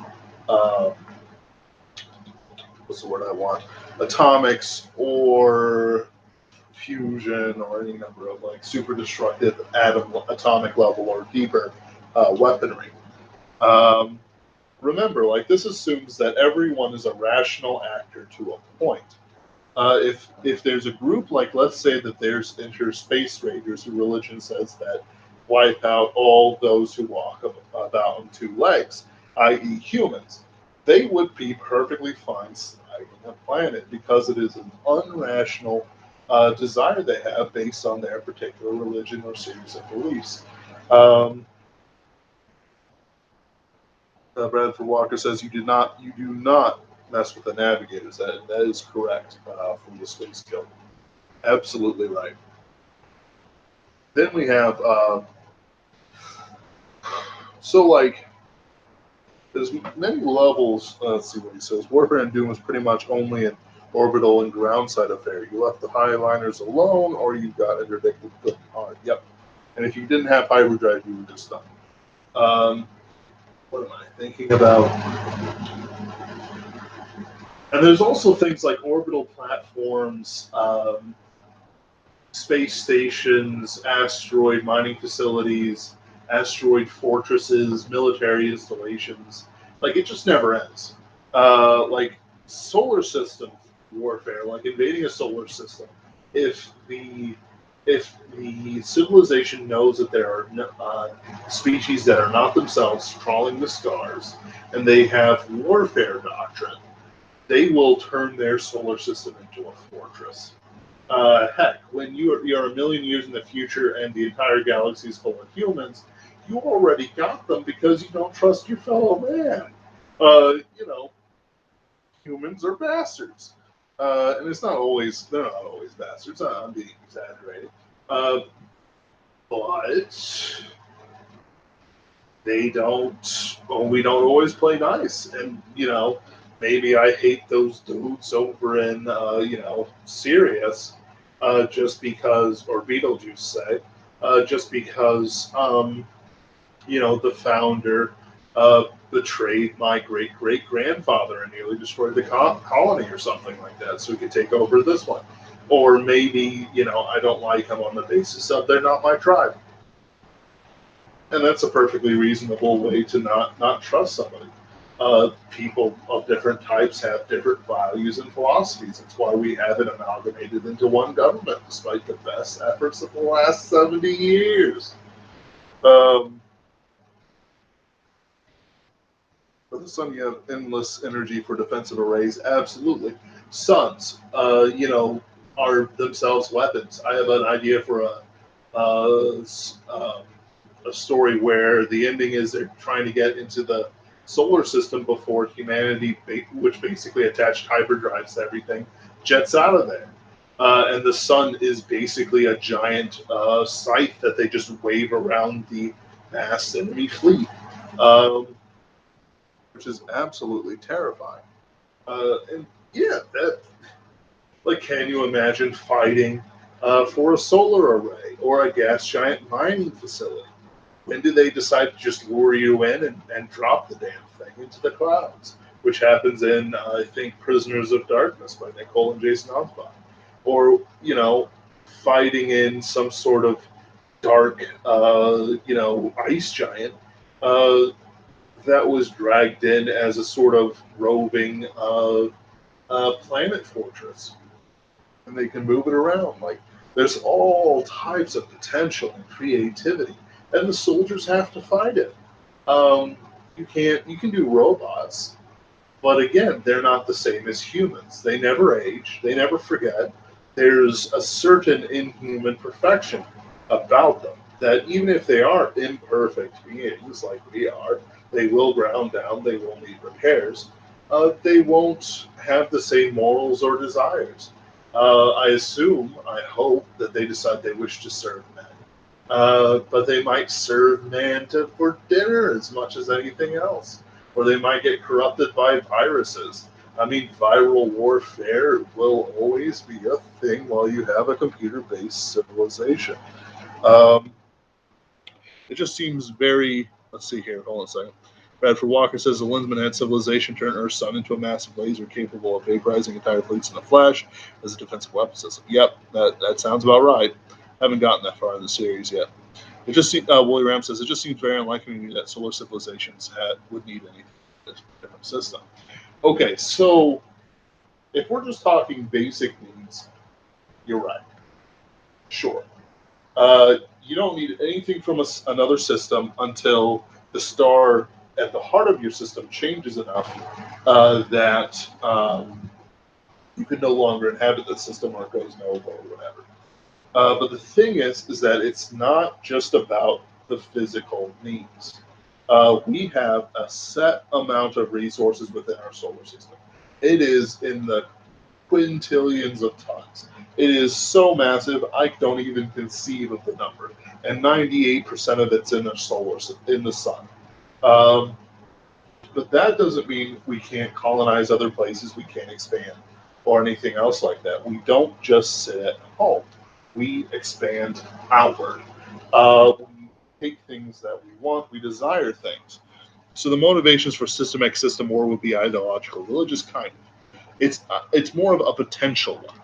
what's the word I want? Atomics or fusion or any number of like super destructive atom atomic level or deeper weaponry. Um, Remember, like this assumes that everyone is a rational actor to a point. If there's a group like, let's say that there's interspace raiders who religion says that wipe out all those who walk about on two legs, i.e., humans, they would be perfectly fine sniping a planet because it is an unrational desire they have based on their particular religion or series of beliefs. Um, Bradford Walker says you do not mess with the navigators. That is correct from the Space Guild. Absolutely right. Then we have so like there's many levels. Let's see what he says. Warfare and Doom is pretty much only an orbital and ground side affair. You left the highliners alone, or you got interdicted good and hard. Yep. And if you didn't have hyperdrive, you were just done. What am I thinking about? And there's also things like orbital platforms, space stations, asteroid mining facilities, asteroid fortresses, military installations. Like it just never ends. Like solar system warfare, like invading a solar system. If the if the civilization knows that there are species that are not themselves trawling the stars, and they have warfare doctrine, they will turn their solar system into a fortress. Heck, when you're a million years in the future and the entire galaxy is full of humans, you already got them because you don't trust your fellow man. You know, humans are bastards, and it's not always they're not always bastards. I'm being exaggerated, uh, but they don't. Well, we don't always play nice, and you know, maybe I hate those dudes over in Sirius, just because, or Beetlejuice say, just because the founder betrayed my great great grandfather and nearly destroyed the colony or something like that, so we could take over this one. Or maybe I don't like them on the basis of they're not my tribe, and that's a perfectly reasonable way to not trust somebody. People of different types have different values and philosophies. It's why we have it amalgamated into one government, despite the best efforts of the last 70 years. Um, For the sun, you have endless energy for defensive arrays. Absolutely. Suns, are themselves weapons. I have an idea for uh, um, a story where the ending is they're trying to get into the solar system before humanity, which basically attached hyperdrives to everything, jets out of there. And the sun is basically a giant scythe that they just wave around the vast enemy fleet. Um, which is absolutely terrifying. And yeah, that like, can you imagine fighting for a solar array or a gas giant mining facility? When do they decide to just lure you in and drop the damn thing into the clouds? Which happens in, I think, Prisoners of Darkness by Nicole and Jason Osborne. Or, fighting in some sort of dark, ice giant uh, that was dragged in as a sort of roving planet fortress, and they can move it around. Like there's all types of potential and creativity and the soldiers have to fight it. Um, you can do robots, but again, they're not the same as humans. They never age, they never forget. There's a certain inhuman perfection about them that even if they are imperfect beings like we are, they will ground down, they will need repairs. They won't have the same morals or desires. I assume, I hope that they decide they wish to serve men. But they might serve man for dinner as much as anything else, or they might get corrupted by viruses. I mean, viral warfare will always be a thing while you have a computer based civilization. Um, it just seems very. Let's see here. Hold on a second. Bradford Walker says the Lensman had civilization turn Earth's sun into a massive laser capable of vaporizing entire fleets in a flash as a defensive weapon system. Yep, that sounds about right. Haven't gotten that far in the series yet. It just seems, Willie Ram says it just seems very unlikely that solar civilizations would need anything different system. Okay, so if we're just talking basic needs, you're right. Sure. You don't need anything from another system until the star at the heart of your system changes enough that you can no longer inhabit the system or it goes nova or whatever. But the thing is that it's not just about the physical needs. We have a set amount of resources within our solar system. It is in the quintillions of tons. It is so massive, I don't even conceive of the number. And 98% of it's in the in the sun. Um, but that doesn't mean we can't colonize other places, we can't expand, or anything else like that. We don't just sit at home. We expand outward. We take things that we want, we desire things. So the motivations for systematic system war would be ideological, religious kind. It's more of a potential one.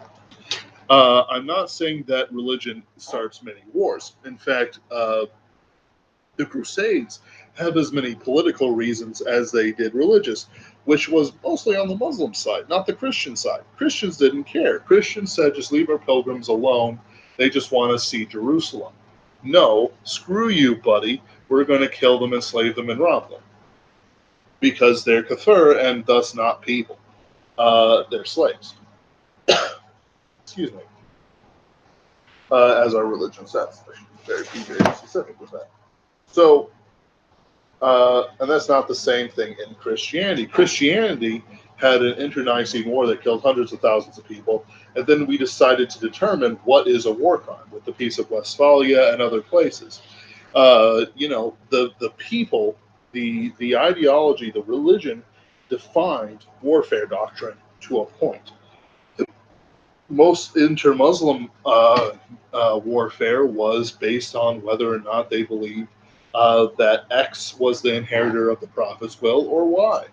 I'm not saying that religion starts many wars. In fact, the Crusades have as many political reasons as they did religious, which was mostly on the Muslim side, not the Christian side. Christians didn't care. Christians said, just leave our pilgrims alone. They just want to see Jerusalem. No, screw you, buddy. We're going to kill them, enslave them, and rob them because they're kafir and thus not people. They're slaves. Excuse me. As our religion says. Very, very specific with that. So and that's not the same thing in Christianity. Christianity had an internecine war that killed hundreds of thousands of people, and then we decided to determine what is a war crime with the Peace of Westphalia and other places. The people, the ideology, the religion defined warfare doctrine to a point. Most inter-Muslim warfare was based on whether or not they believed that X was the inheritor of the prophet's will or Y,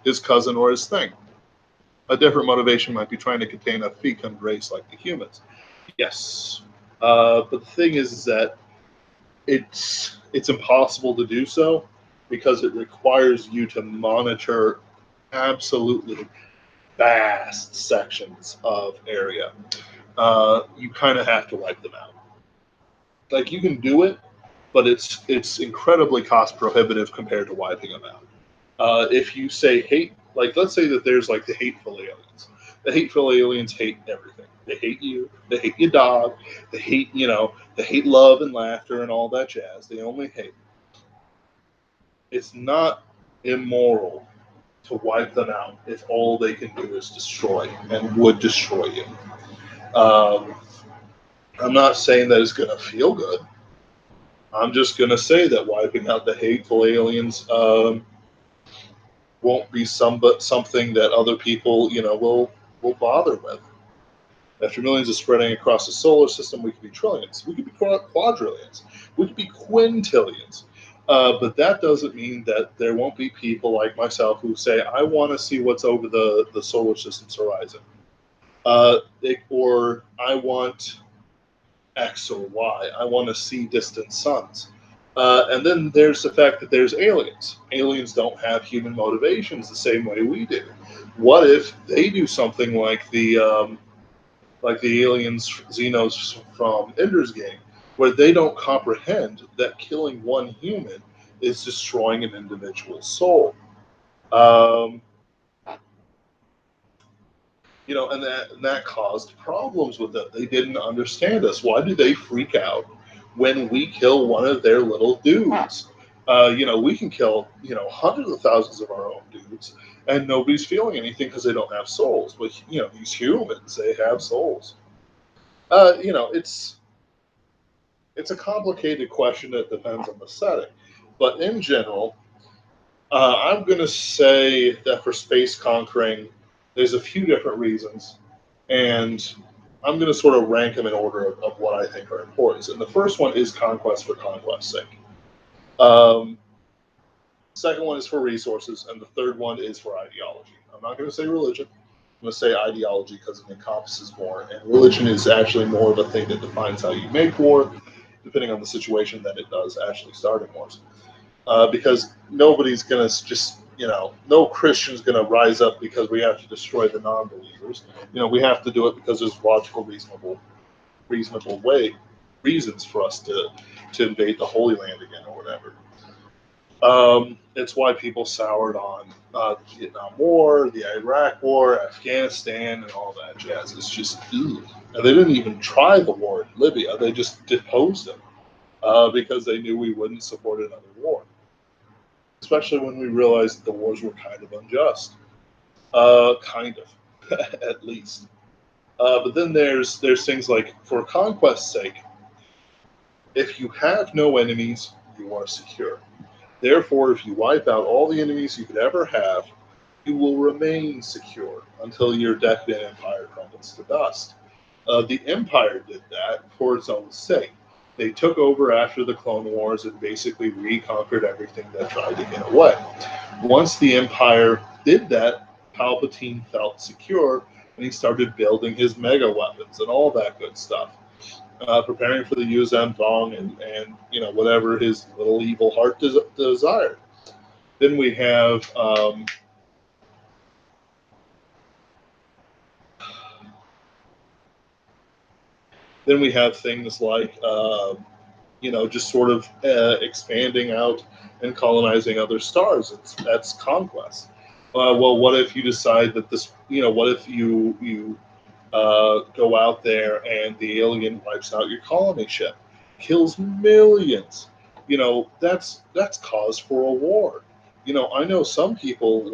his cousin or his thing. A different motivation might be trying to contain a fecund race like the humans. Yes, but the thing is that it's impossible to do so because it requires you to monitor absolutely vast sections of area. You kind of have to wipe them out. Like you can do it, but it's incredibly cost prohibitive compared to wiping them out. If you say hate, like let's say that there's like the hateful aliens. The hateful aliens hate everything. They hate you. They hate your dog. They hate They hate love and laughter and all that jazz. They only hate. It's not immoral to wipe them out if all they can do is destroy and would destroy you. Um, I'm not saying that it's going to feel good. I'm just going to say that wiping out the hateful aliens won't be something that other people, will bother with. After millions of spreading across the solar system, we could be trillions, we could be quadrillions, we could be quintillions. But that doesn't mean that there won't be people like myself who say, I want to see what's over the solar system's horizon. Or I want X or Y. I want to see distant suns. And then there's the fact that there's aliens. Aliens don't have human motivations the same way we do. What if they do something like the aliens Xenos from Ender's Game? where they don't comprehend that killing one human is destroying an individual's soul. Um, and that caused problems with them. They didn't understand us. Why do they freak out when we kill one of their little dudes? We can kill hundreds of thousands of our own dudes, and nobody's feeling anything because they don't have souls. But these humans, they have souls. It's a complicated question that depends on the setting, but in general, I'm going to say that for space conquering, there's a few different reasons, and I'm going to sort of rank them in order of what I think are important. And the first one is conquest for conquest's sake. Um, Second one is for resources, and the third one is for ideology. I'm not going to say religion. I'm going to say ideology because it encompasses more, and religion is actually more of a thing that defines how you make war, depending on the situation that it does actually starting wars. Because nobody's going to just, no Christian's going to rise up because we have to destroy the non-believers. We have to do it because there's logical, reasonable reasons for us to invade the Holy Land again or whatever. It's why people soured on the Vietnam War, the Iraq War, Afghanistan, and all that jazz. It's just, ugh. And they didn't even try the war in Libya. They just deposed them because they knew we wouldn't support another war, especially when we realized that the wars were kind of unjust. Kind of, at least. But then there's things like, for conquest's sake, if you have no enemies, you are secure. Therefore, if you wipe out all the enemies you could ever have, you will remain secure until your decadent empire crumbles to dust. The Empire did that for its own sake. They took over after the Clone Wars and basically reconquered everything that tried to get away. Once the Empire did that, Palpatine felt secure and he started building his mega weapons and all that good stuff, preparing for the Yuzan Vong and whatever his little evil heart desired. Then we have things like just sort of expanding out and colonizing other stars. That's conquest. Well, what if you decide that this? What if you go out there and the alien wipes out your colony ship, kills millions? That's cause for a war. I know some people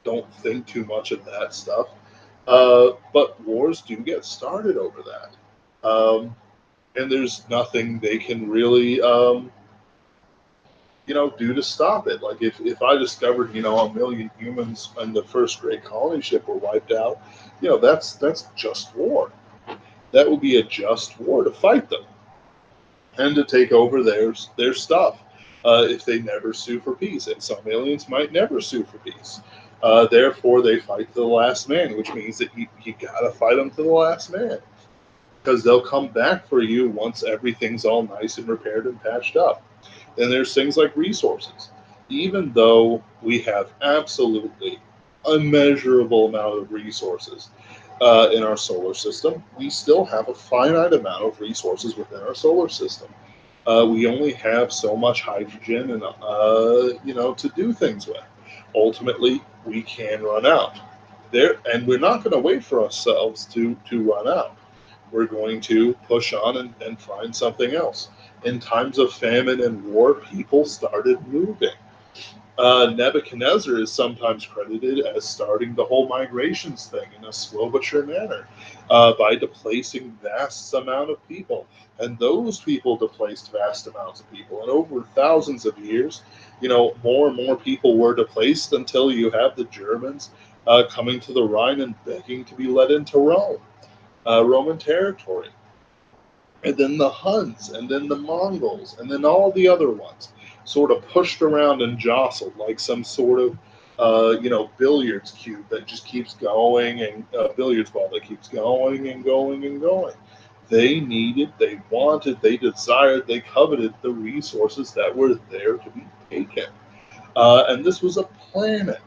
don't think too much of that stuff, but wars do get started over that. And there's nothing they can really do to stop it. Like if I discovered a million humans and the first great colony ship were wiped out, that's just war. That would be a just war to fight them and to take over their stuff. If they never sue for peace, and some aliens might never sue for peace. Therefore, they fight to the last man, which means that you gotta fight them to the last man, because they'll come back for you once everything's all nice and repaired and patched up. Then there's things like resources. Even though we have absolutely immeasurable amount of resources in our solar system, we still have a finite amount of resources within our solar system. We only have so much hydrogen and to do things with. Ultimately, we can run out there, and we're not going to wait for ourselves to run out. We're going to push on and find something else. In times of famine and war, people started moving. Nebuchadnezzar is sometimes credited as starting the whole migrations thing in a slow but sure manner by displacing vast amount of people. And those people displaced vast amounts of people. And over thousands of years, more and more people were displaced until you have the Germans coming to the Rhine and begging to be let into Rome, Roman territory, and then the Huns, and then the Mongols, and then all the other ones, sort of pushed around and jostled like some sort of, billiards cube that just keeps going, and billiards ball that keeps going and going and going. They needed, they wanted, they desired, they coveted the resources that were there to be taken. And this was a planet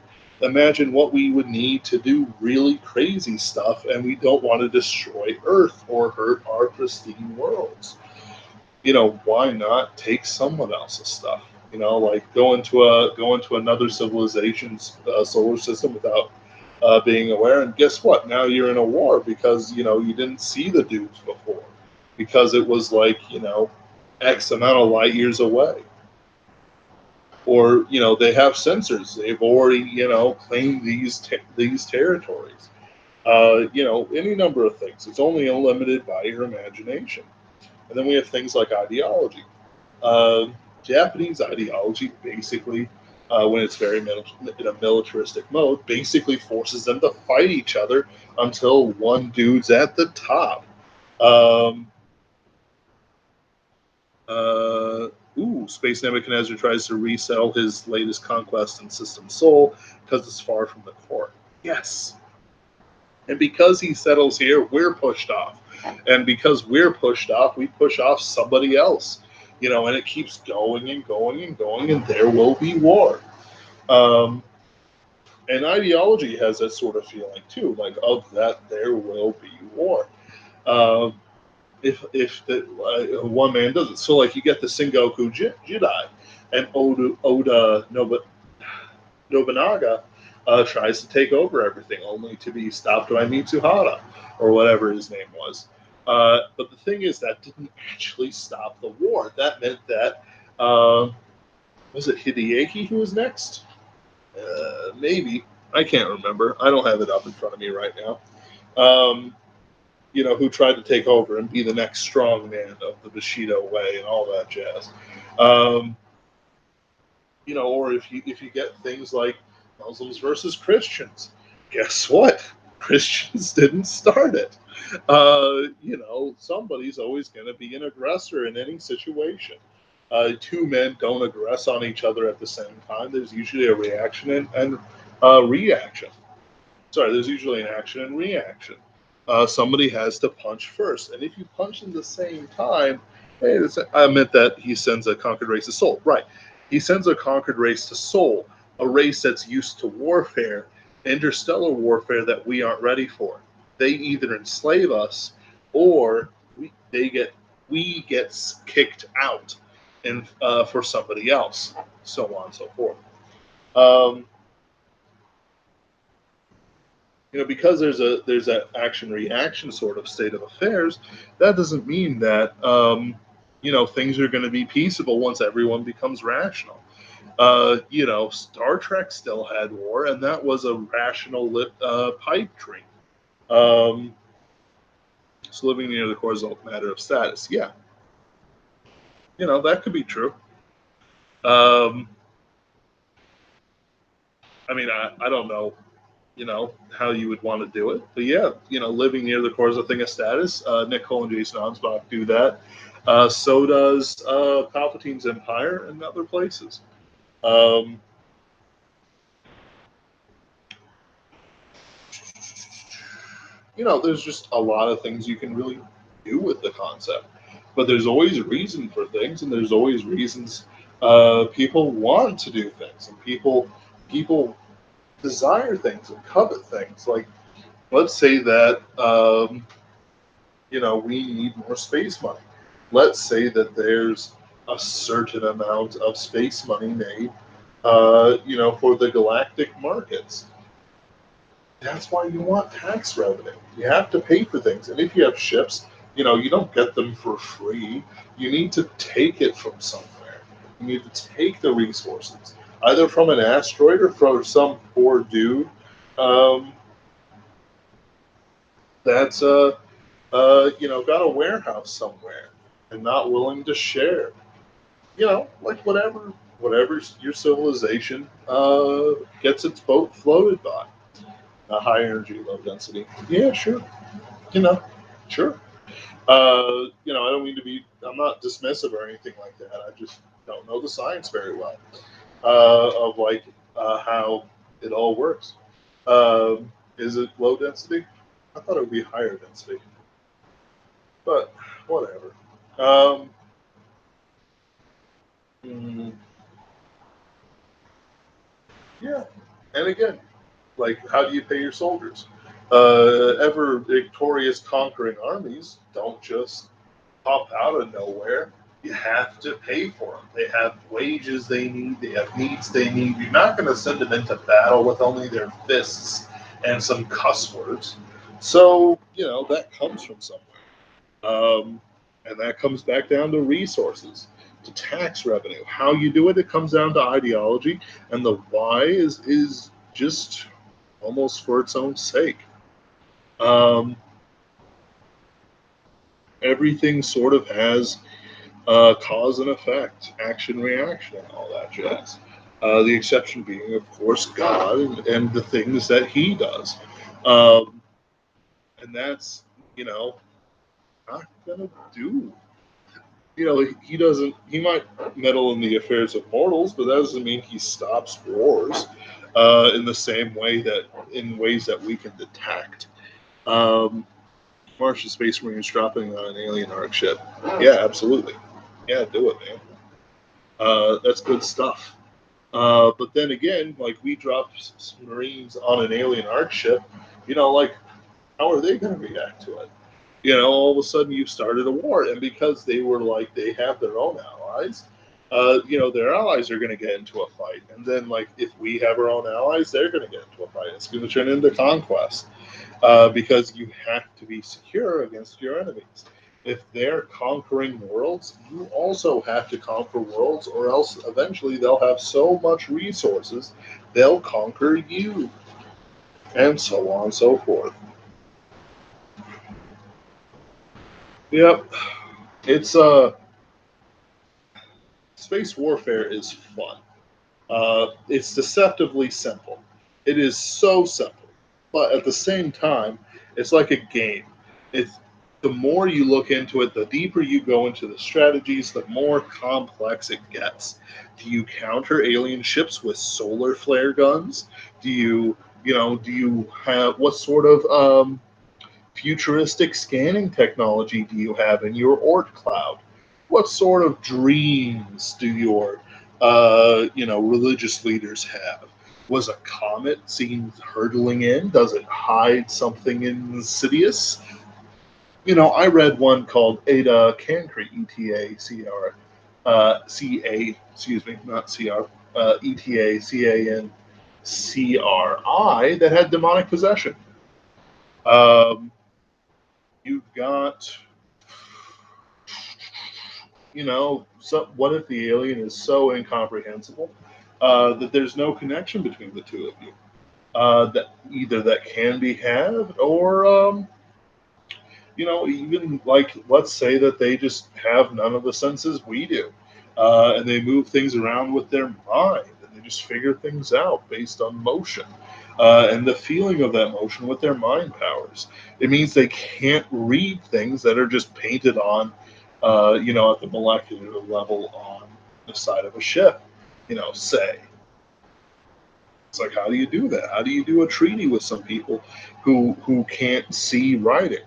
Imagine what we would need to do really crazy stuff, and we don't want to destroy Earth or hurt our pristine worlds. Why not take someone else's stuff? Like go into another civilization's solar system without being aware, and guess what? Now you're in a war because you didn't see the dudes before, because it was like X amount of light years away, or they have sensors. They've already claimed these territories. Any number of things. It's only limited by your imagination. And then we have things like ideology. Uh, Japanese ideology basically, when it's very in a militaristic mode, basically forces them to fight each other until one dude's at the top. Um, uh, Space Nebuchadnezzar tries to resell his latest conquest in System Sol because it's far from the core. Yes. And because he settles here, we're pushed off. And because we're pushed off, we push off somebody else. And it keeps going and going and going, and there will be war. Um, and ideology has that sort of feeling too, like of that there will be war. Um, if the one man does it, so like you get the Sengoku Jedi, and Oda Nobunaga tries to take over everything, only to be stopped by Mitsuhara, or whatever his name was. But the thing is, that didn't actually stop the war. That meant that, was it Hideaki who was next? Maybe. I can't remember. I don't have it up in front of me right now. Who tried to take over and be the next strong man of the Bushido way and all that jazz. Um, or if you get things like Muslims versus Christians, guess what? Christians didn't start it. Somebody's always going to be an aggressor in any situation. Two men don't aggress on each other at the same time. There's usually a reaction and reaction. Sorry, there's usually an action and reaction. Somebody has to punch first, and if you punch in the same time, hey, I meant that he sends a conquered race to Sol. Right, he sends a conquered race to Sol, a race that's used to warfare, interstellar warfare that we aren't ready for. They either enslave us, or we get kicked out, and for somebody else, so on and so forth. Um, because there's that action reaction sort of state of affairs, that doesn't mean that things are going to be peaceable once everyone becomes rational. Star Trek still had war, and that was a rational pipe dream. Um, so living near the core is a matter of status. Yeah, that could be true. Um, I don't know how you would want to do it. But yeah, living near the core is a thing of status. Nick Cole and Jason Ansbach do that. So does Palpatine's Empire and other places. Um, there's just a lot of things you can really do with the concept. But there's always a reason for things, and there's always reasons people want to do things, and people desire things and covet things. Like, let's say that we need more space money. Let's say that there's a certain amount of space money made, for the galactic markets. That's why you want tax revenue. You have to pay for things. And if you have ships, you don't get them for free. You need to take it from somewhere. You need to take the resources, either from an asteroid or from some poor dude um, that's got a warehouse somewhere and not willing to share. Like whatever your civilization gets its boat floated by. High energy, low density. Yeah, sure. You know, sure. I don't mean to be. I'm not dismissive or anything like that. I just don't know the science very well of like how it all works. Is it low density? I thought it would be higher density, but whatever. Um, mm, yeah, and again, Like, how do you pay your soldiers? Ever victorious conquering armies don't just pop out of nowhere. You have to pay for them. They have wages they need. They have needs they need. You're not going to send them into battle with only their fists and some cuss words. So, that comes from somewhere. And that comes back down to resources, to tax revenue. How you do it, it comes down to ideology. And the why is just almost for its own sake. Um, Everything sort of has cause and effect, action, reaction, and all that jazz. The exception being, of course, God and the things that He does. Um, and that's, not going to do. He doesn't, he might meddle in the affairs of mortals, but that doesn't mean He stops wars in the same way that, in ways that we can detect. Um, Martian Space Marines dropping on an alien arc ship. Yeah, absolutely. Yeah, do it, man. That's good stuff. But then again, like we drop Marines on an alien arc ship, like how are they going to react to it? All of a sudden you've started a war, and because they were like they have their own allies, their allies are going to get into a fight, and then like if we have our own allies, they're going to get into a fight. It's going to turn into conquest because you have to be secure against your enemies. If they're conquering worlds, you also have to conquer worlds, or else eventually they'll have so much resources, they'll conquer you, and so on and so forth. Yep, it's space warfare is fun. It's deceptively simple. It is so simple, but at the same time, it's like a game. It's the more you look into it, the deeper you go into the strategies, the more complex it gets. Do you counter alien ships with solar flare guns? Do you have what sort of futuristic scanning technology do you have in your Oort cloud? What sort of dreams do your religious leaders have? Was a comet seen hurtling in? Does it hide something insidious? I read one called Ada Cancri, ETA excuse me, not CR, ETA that had demonic possession. Um, you've got, what if the alien is so incomprehensible that there's no connection between the two of you? That either that can be had, or even like let's say that they just have none of the senses we do, and they move things around with their mind, and they just figure things out based on motion. And the feeling of that motion with their mind powers. It means they can't read things that are just painted on, at the molecular level on the side of a ship. Say it's like, how do you do that? How do you do a treaty with some people who can't see writing?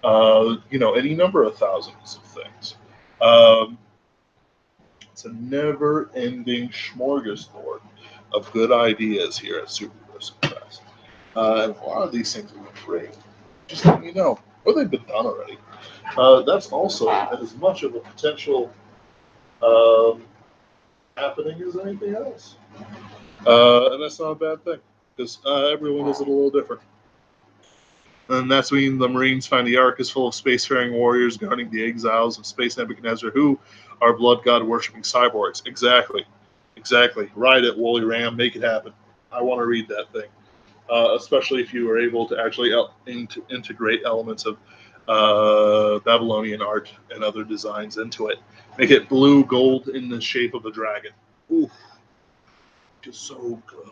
Any number of thousands of things. Um, it's a never-ending smorgasbord of good ideas here at Superversive Press. And a lot of these things are great. Just letting you know, or they've been done already. That's also as much of a potential um, happening as anything else. And that's not a bad thing, because everyone is a little different. And that's when the Marines find the Ark is full of spacefaring warriors guarding the exiles of Space Nebuchadnezzar, who are blood god worshipping cyborgs. Exactly. Exactly. Ride it, Woolly Ram. Make it happen. I want to read that thing. Especially if you were able to actually integrate elements of Babylonian art and other designs into it. Make it blue gold in the shape of a dragon. Ooh, just so good.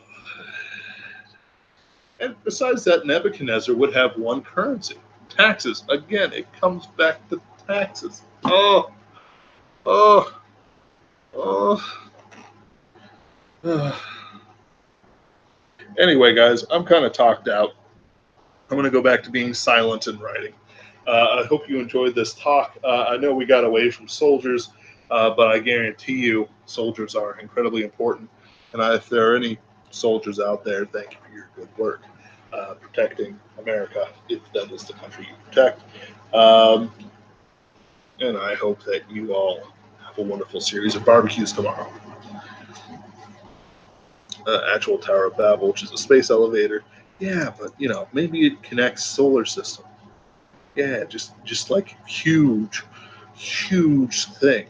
And besides that, Nebuchadnezzar would have one currency. Taxes. Again, it comes back to taxes. Oh, oh, oh. Anyway, guys, I'm kind of talked out. I'm going to go back to being silent and writing. I hope you enjoyed this talk. I know we got away from soldiers, but I guarantee you soldiers are incredibly important. And if there are any soldiers out there, thank you for your good work protecting America, if that is the country you protect. Um, and I hope that you all have a wonderful series of barbecues tomorrow. Actual Tower of Babel, which is a space elevator. Yeah, but maybe it connects solar system. Yeah, just like huge, huge thing.